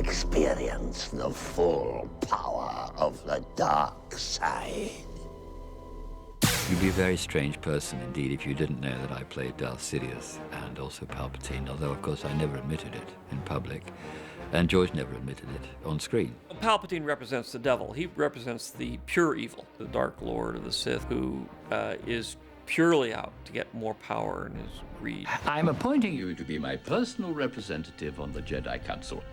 experience the full power of the dark side. You'd be a very strange person indeed if you didn't know that I played Darth Sidious and also Palpatine, although of course I never admitted it in public, and George never admitted it on screen. Palpatine represents the devil. He represents the pure evil, the Dark Lord of the Sith, who is purely out to get more power and his greed. I'm appointing you to be my personal representative on the Jedi Council.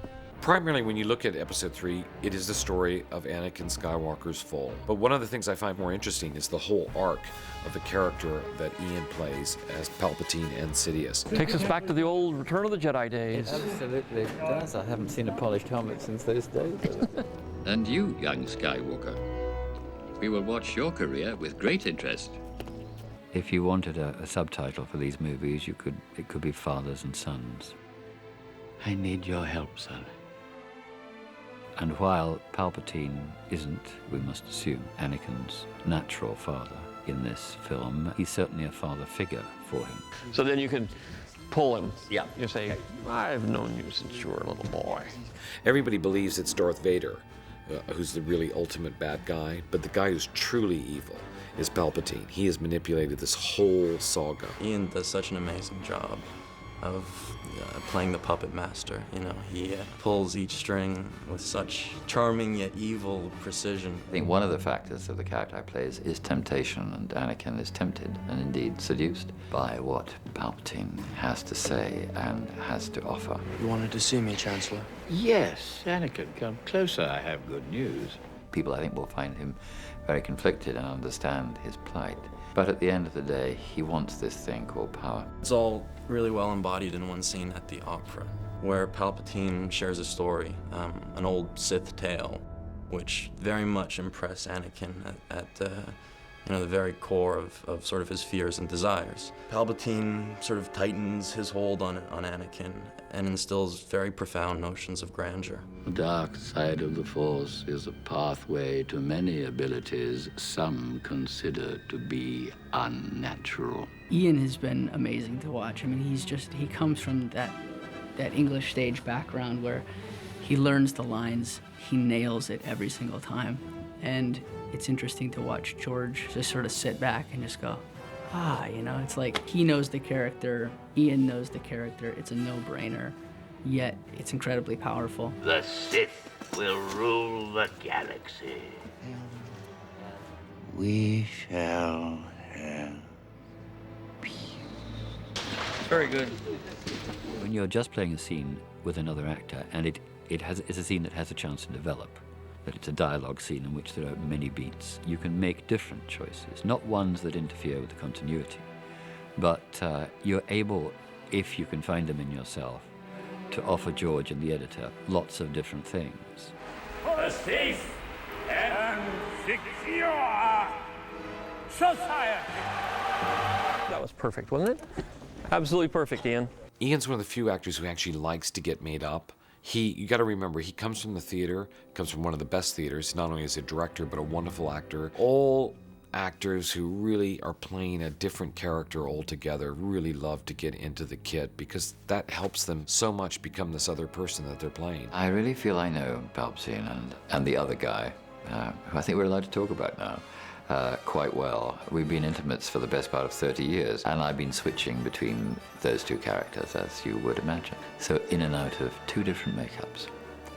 Primarily, when you look at Episode 3, it is the story of Anakin Skywalker's fall. But one of the things I find more interesting is the whole arc of the character that Ian plays as Palpatine and Sidious. Takes us back to the old Return of the Jedi days. Absolutely does. I haven't seen a polished helmet since those days. And you, young Skywalker, we will watch your career with great interest. If you wanted a subtitle for these movies, it could be Fathers and Sons. I need your help, son. And while Palpatine isn't, we must assume, Anakin's natural father in this film, he's certainly a father figure for him. So then you could pull him. Yeah. You say, I've known you since you were a little boy. Everybody believes it's Darth Vader, who's the really ultimate bad guy, but the guy who's truly evil is Palpatine. He has manipulated this whole saga. Ian does such an amazing job of playing the puppet master. You know, he pulls each string with such charming yet evil precision. I think one of the factors of the character I play is temptation, and Anakin is tempted and indeed seduced by what Palpatine has to say and has to offer. You wanted to see me, Chancellor? Yes, Anakin, come closer. I have good news. People, I think, will find him very conflicted and understand his plight. But at the end of the day, he wants this thing called power. It's all really well embodied in one scene at the opera, where Palpatine shares a story, an old Sith tale, which very much impressed Anakin at the very core of sort of his fears and desires. Palpatine sort of tightens his hold on Anakin and instills very profound notions of grandeur. The dark side of the Force is a pathway to many abilities some consider to be unnatural. Ian has been amazing to watch. I mean, he comes from that English stage background where he learns the lines, he nails it every single time. And it's interesting to watch George just sort of sit back and just go, it's like he knows the character, Ian knows the character, it's a no-brainer, yet it's incredibly powerful. The Sith will rule the galaxy. We shall have peace. Very good. When you're just playing a scene with another actor, and it's a scene that has a chance to develop, that it's a dialogue scene in which there are many beats, you can make different choices, not ones that interfere with the continuity, but you're able, if you can find them in yourself, to offer George and the editor lots of different things. For a safe and secure society. That was perfect, wasn't it? Absolutely perfect, Ian. Ian's one of the few actors who actually likes to get made up. You got to remember, he comes from the theater, comes from one of the best theaters, not only as a director, but a wonderful actor. All actors who really are playing a different character altogether really love to get into the kit because that helps them so much become this other person that they're playing. I really feel I know Palpatine and the other guy, who I think we're allowed to talk about now, quite well. We've been intimates for the best part of 30 years, and I've been switching between those two characters, as you would imagine. So in and out of two different makeups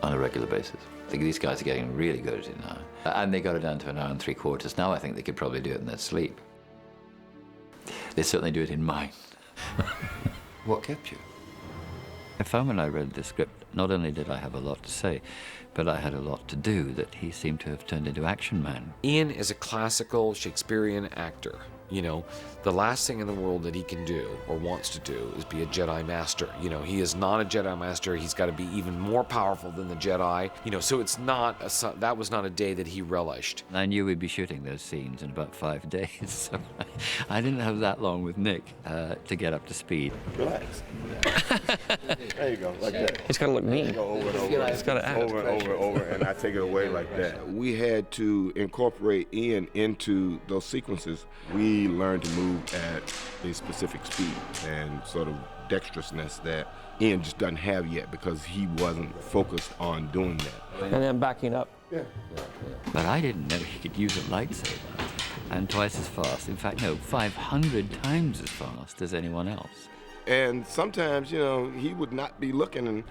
on a regular basis. I think these guys are getting really good at it now. And they got it down to an hour and 3/4. Now I think they could probably do it in their sleep. They certainly do it in mine. What kept you? I found when I read the script, not only did I have a lot to say, but I had a lot to do that he seemed to have turned into Action Man. Ian is a classical Shakespearean actor. You know, the last thing in the world that he can do or wants to do is be a Jedi Master. You know, he is not a Jedi Master. He's got to be even more powerful than the Jedi. You know, so it's not that was not a day that he relished. I knew we'd be shooting those scenes in about 5 days, so I didn't have that long with Nick to get up to speed. Relax. There you go, like that. It's got to look mean. Go over and over. It's got to act. Over and over, and I take it away like that. We had to incorporate Ian into those sequences. We he learned to move at a specific speed and sort of dexterousness that Ian just doesn't have yet because he wasn't focused on doing that. And then backing up. But I didn't know he could use a lightsaber. And twice as fast. In fact, no, 500 times as fast as anyone else. And sometimes, you know, he would not be looking, and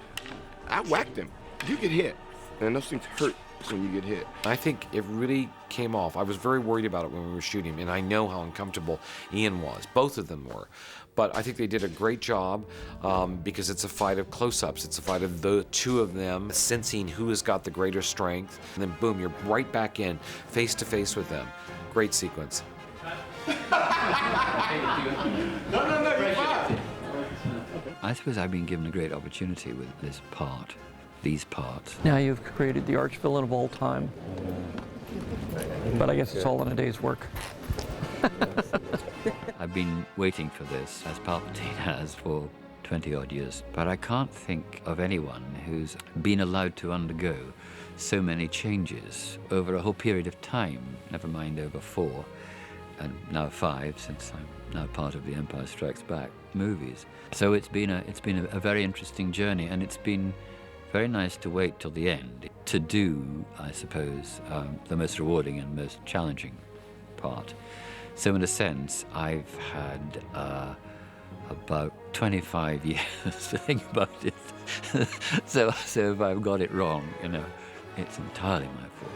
I whacked him. You get hit, and those things hurt when you get hit. I think it really came off. I was very worried about it when we were shooting, and I know how uncomfortable Ian was. Both of them were. But I think they did a great job because it's a fight of close-ups. It's a fight of the two of them sensing who has got the greater strength. And then boom, you're right back in, face to face with them. Great sequence. I suppose I've been given a great opportunity with this part, these parts. Now you've created the arch villain of all time. But I guess it's all in a day's work. I've been waiting for this, as Palpatine has, for 20-odd years. But I can't think of anyone who's been allowed to undergo so many changes over a whole period of time, never mind over 4, and now 5, since I'm now part of the Empire Strikes Back movies. So it's been a very interesting journey, and it's been very nice to wait till the end to do, I suppose, the most rewarding and most challenging part. So in a sense, I've had about 25 years to think about it. so if I've got it wrong, you know, it's entirely my fault.